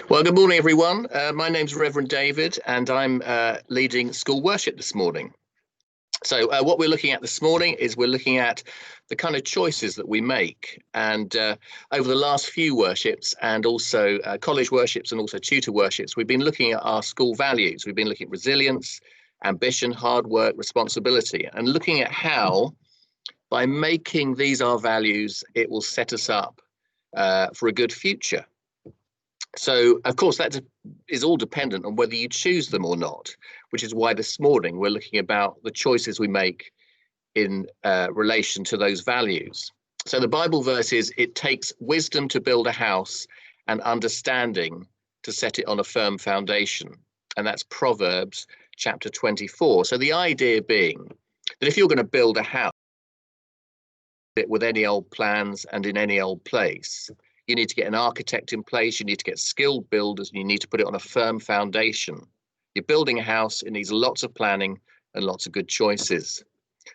Well, good morning, everyone. My name's Reverend David, and I'm leading school worship this morning. So what we're looking at this morning is we're looking at the kind of choices that we make. And over the last few worships and also college worships and also tutor worships, we've been looking at our school values. We've been looking at resilience, ambition, hard work, responsibility, and looking at how by making these our values, it will set us up for a good future. So, of course, that is all dependent on whether you choose them or not, which is why this morning we're looking about the choices we make in relation to those values. So the Bible verse is, it takes wisdom to build a house and understanding to set it on a firm foundation. And that's Proverbs chapter 24. So the idea being that if you're going to build a house with any old plans and in any old place, you need to get an architect in place, you need to get skilled builders, and you need to put it on a firm foundation. You're building a house, it needs lots of planning and lots of good choices.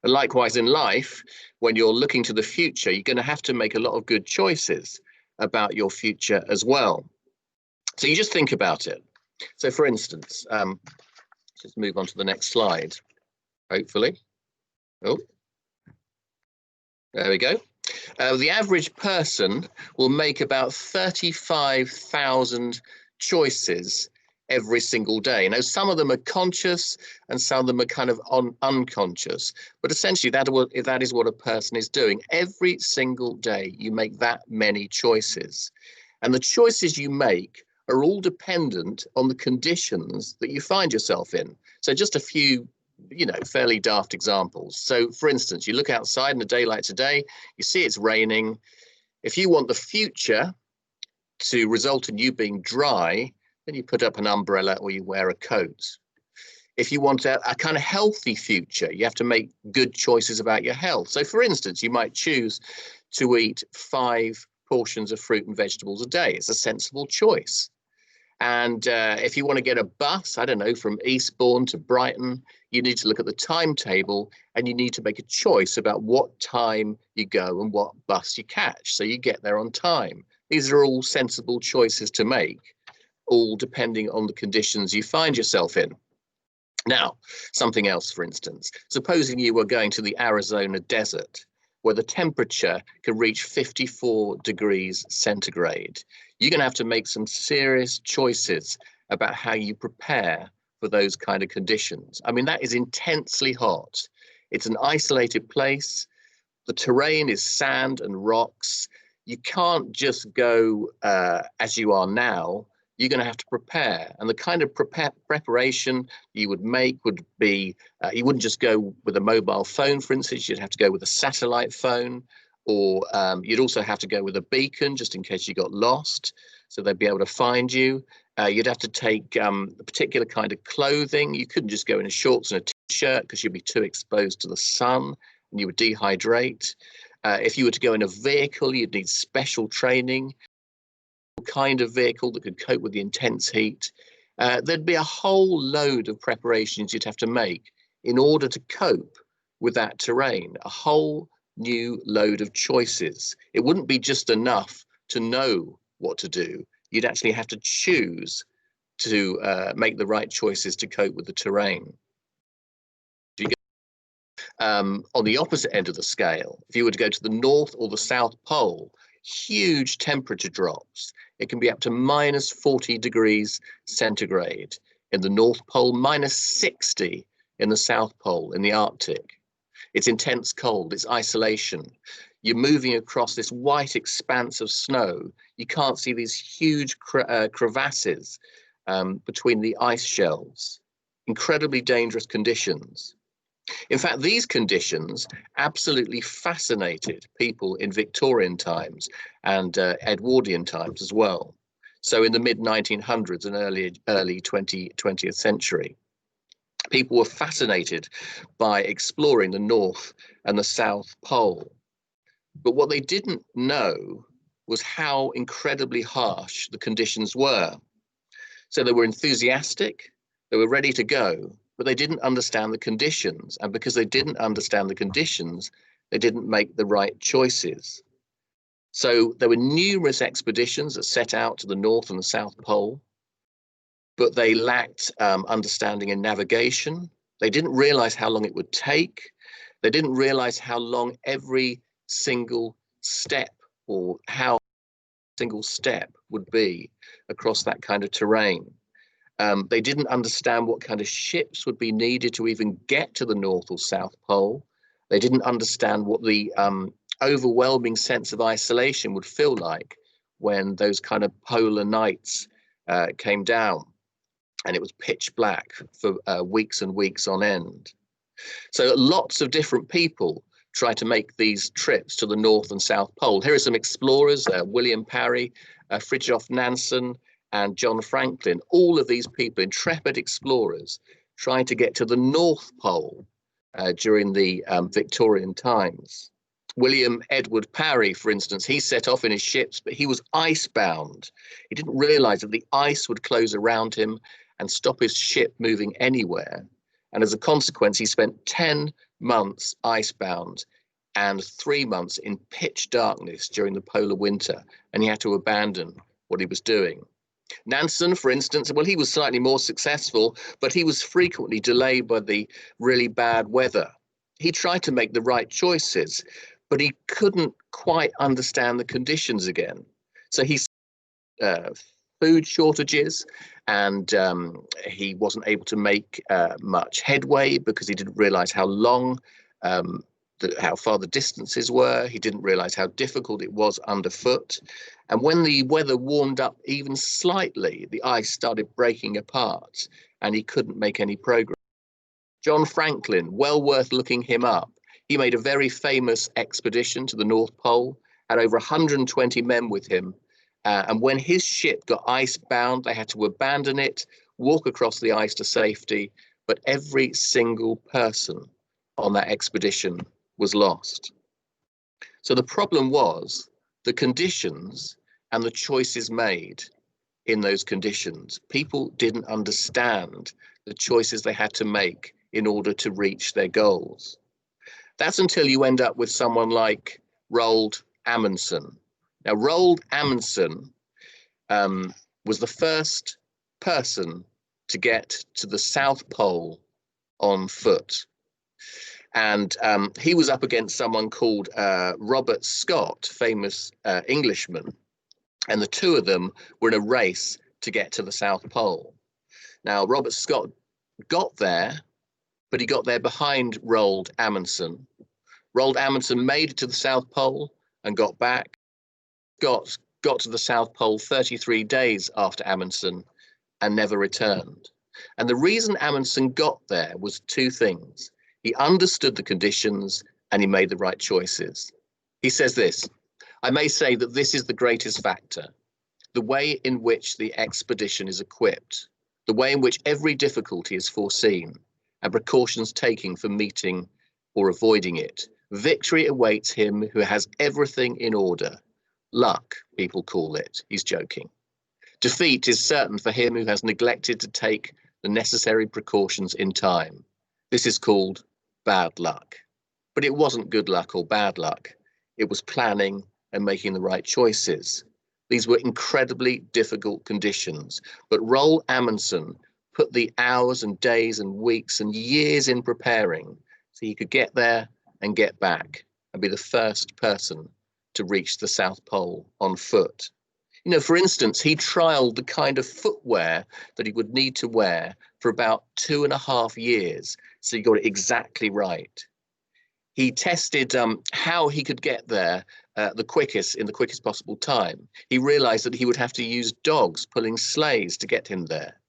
And likewise in life, when you're looking to the future, you're going to have to make a lot of good choices about your future as well. So you just think about it. So for instance, just move on to the next slide, hopefully. Oh, there we go. The average person will make about 35,000 choices every single day. Now, some of them are conscious and some of them are kind of unconscious. But essentially, that is what a person is doing. Every single day, you make that many choices. And the choices you make are all dependent on the conditions that you find yourself in. So just a few fairly daft examples. So for instance, you look outside in the daylight today, you see it's raining. If you want the future to result in you being dry, then you put up an umbrella or you wear a coat. If you want a kind of healthy future, you have to make good choices about your health. So for instance, you might choose to eat 5 portions of fruit and vegetables a day. It's a sensible choice. And if you want to get a bus, I don't know, from Eastbourne to Brighton, you need to look at the timetable and you need to make a choice about what time you go and what bus you catch, so you get there on time. These are all sensible choices to make, all depending on the conditions you find yourself in. Now, something else, for instance, supposing you were going to the Arizona desert, where the temperature can reach 54 degrees centigrade. You're going to have to make some serious choices about how you prepare for those kind of conditions. I mean, that is intensely hot. It's an isolated place. The terrain is sand and rocks. You can't just go as you are now. You're going to have to prepare. And the kind of preparation you would make would be, you wouldn't just go with a mobile phone, for instance. You'd have to go with a satellite phone, or you'd also have to go with a beacon just in case you got lost, so they'd be able to find you. You'd have to take a particular kind of clothing. You couldn't just go in a shorts and a t-shirt because you'd be too exposed to the sun and you would dehydrate. If you were to go in a vehicle, you'd need special training, kind of vehicle that could cope with the intense heat. There'd be a whole load of preparations you'd have to make in order to cope with that terrain, a whole new load of choices. It wouldn't be just enough to know what to do. You'd actually have to choose to make the right choices to cope with the terrain. On the opposite end of the scale, if you were to go to the North or the South Pole, huge temperature drops. It can be up to minus 40 degrees centigrade in the North Pole, minus 60 in the South Pole, in the Arctic. It's intense cold, it's isolation. You're moving across this white expanse of snow. You can't see these huge crevasses between the ice shelves. Incredibly dangerous conditions. In fact, these conditions absolutely fascinated people in Victorian times and Edwardian times as well. So in the mid-1900s and early 20th century, people were fascinated by exploring the North and the South Pole. But what they didn't know was how incredibly harsh the conditions were. So they were enthusiastic, they were ready to go, but they didn't understand the conditions. And because they didn't understand the conditions, they didn't make the right choices. So there were numerous expeditions that set out to the North and the South Pole, but they lacked understanding in navigation. They didn't realize how long it would take. They didn't realize how long every single step or how single step would be across that kind of terrain. They didn't understand what kind of ships would be needed to even get to the North or South Pole. They didn't understand what the overwhelming sense of isolation would feel like when those kind of polar nights came down and it was pitch black for weeks and weeks on end. So lots of different people try to make these trips to the North and South Pole. Here are some explorers, William Parry, Fridtjof Nansen, and John Franklin. All of these people, intrepid explorers, trying to get to the North Pole during the Victorian times. William Edward Parry, for instance, he set off in his ships, but he was icebound. He didn't realize that the ice would close around him and stop his ship moving anywhere. And as a consequence, he spent 10 months icebound and 3 months in pitch darkness during the polar winter, and he had to abandon what he was doing. Nansen, for instance, well, he was slightly more successful, but he was frequently delayed by the really bad weather. He tried to make the right choices, but he couldn't quite understand the conditions again. So he food shortages, and he wasn't able to make much headway because he didn't realize how long, how far the distances were. He didn't realize how difficult it was underfoot. And when the weather warmed up even slightly, the ice started breaking apart and he couldn't make any progress. John Franklin, well worth looking him up. He made a very famous expedition to the North Pole, had over 120 men with him. And when his ship got icebound, they had to abandon it, walk across the ice to safety. But every single person on that expedition was lost. So the problem was the conditions and the choices made in those conditions. People didn't understand the choices they had to make in order to reach their goals. That's until you end up with someone like Roald Amundsen. Now, Roald Amundsen was the first person to get to the South Pole on foot. And he was up against someone called Robert Scott, famous Englishman. And the two of them were in a race to get to the South Pole. Now, Robert Scott got there, but he got there behind Roald Amundsen. Roald Amundsen made it to the South Pole and got back. Got to the South Pole 33 days after Amundsen and never returned. And the reason Amundsen got there was two things. He understood the conditions and he made the right choices. He says this, "I may say that this is the greatest factor, the way in which the expedition is equipped, the way in which every difficulty is foreseen and precautions taken for meeting or avoiding it. Victory awaits him who has everything in order. Luck, people call it." He's joking. "Defeat is certain for him who has neglected to take the necessary precautions in time. This is called bad luck." But it wasn't good luck or bad luck. It was planning and making the right choices. These were incredibly difficult conditions, but Roald Amundsen put the hours and days and weeks and years in preparing so he could get there and get back and be the first person to reach the South Pole on foot. You know, for instance, he trialed the kind of footwear that he would need to wear for about 2.5 years, so he got it exactly right. He tested how he could get there in the quickest possible time. He realized that he would have to use dogs pulling sleighs to get him there.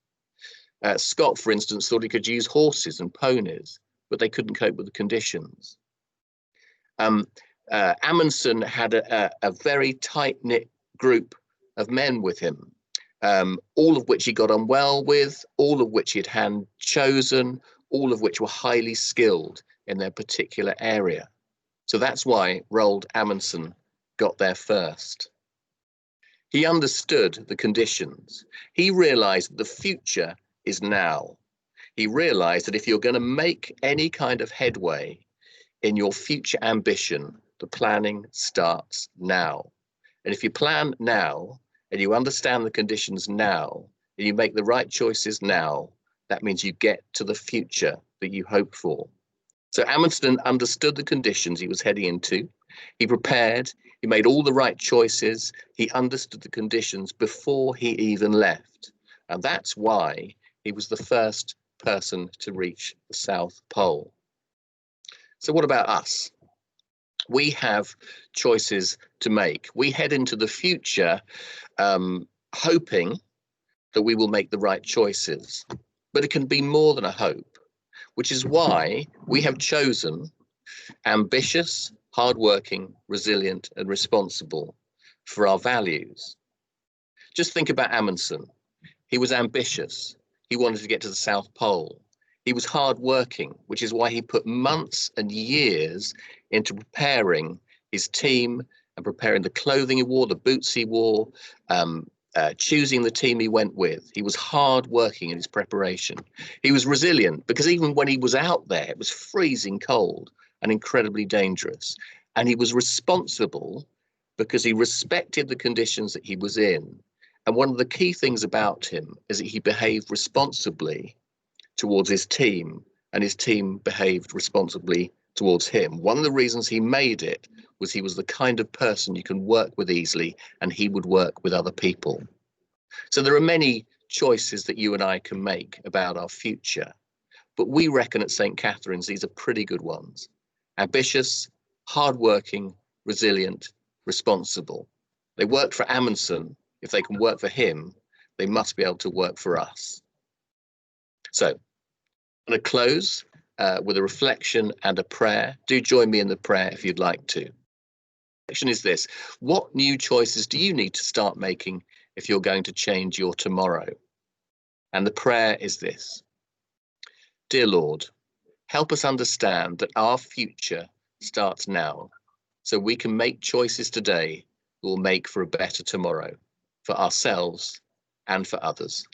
Scott, for instance, thought he could use horses and ponies, but they couldn't cope with the conditions. Amundsen had a very tight-knit group of men with him, all of which he got on well with, all of which he'd hand chosen, all of which were highly skilled in their particular area. So that's why Roald Amundsen got there first. He understood the conditions. He realized that the future is now. He realized that if you're going to make any kind of headway in your future ambition, the planning starts now. And if you plan now and you understand the conditions now and you make the right choices now, that means you get to the future that you hope for. So Amundsen understood the conditions he was heading into. He prepared, he made all the right choices, he understood the conditions before he even left. And that's why he was the first person to reach the South Pole. So what about us? We have choices to make. We head into the future hoping that we will make the right choices. But it can be more than a hope, which is why we have chosen ambitious, hardworking, resilient, and responsible for our values. Just think about Amundsen. He was ambitious. He wanted to get to the South Pole. He was hardworking, which is why he put months and years into preparing his team and preparing the clothing he wore, the boots he wore, choosing the team he went with. He was hardworking in his preparation. He was resilient because even when he was out there, it was freezing cold and incredibly dangerous. And he was responsible because he respected the conditions that he was in. And one of the key things about him is that he behaved responsibly towards his team, and his team behaved responsibly towards him. One of the reasons he made it was he was the kind of person you can work with easily, and he would work with other people. So there are many choices that you and I can make about our future, but we reckon at St. Catherine's these are pretty good ones. Ambitious, hardworking, resilient, responsible. They worked for Amundsen. If they can work for him, they must be able to work for us. So I'm going to close with a reflection and a prayer. Do join me in the prayer if you'd like to. The reflection is this: what new choices do you need to start making if you're going to change your tomorrow? And the prayer is this: dear Lord, help us understand that our future starts now, so we can make choices today that will make for a better tomorrow, for ourselves and for others.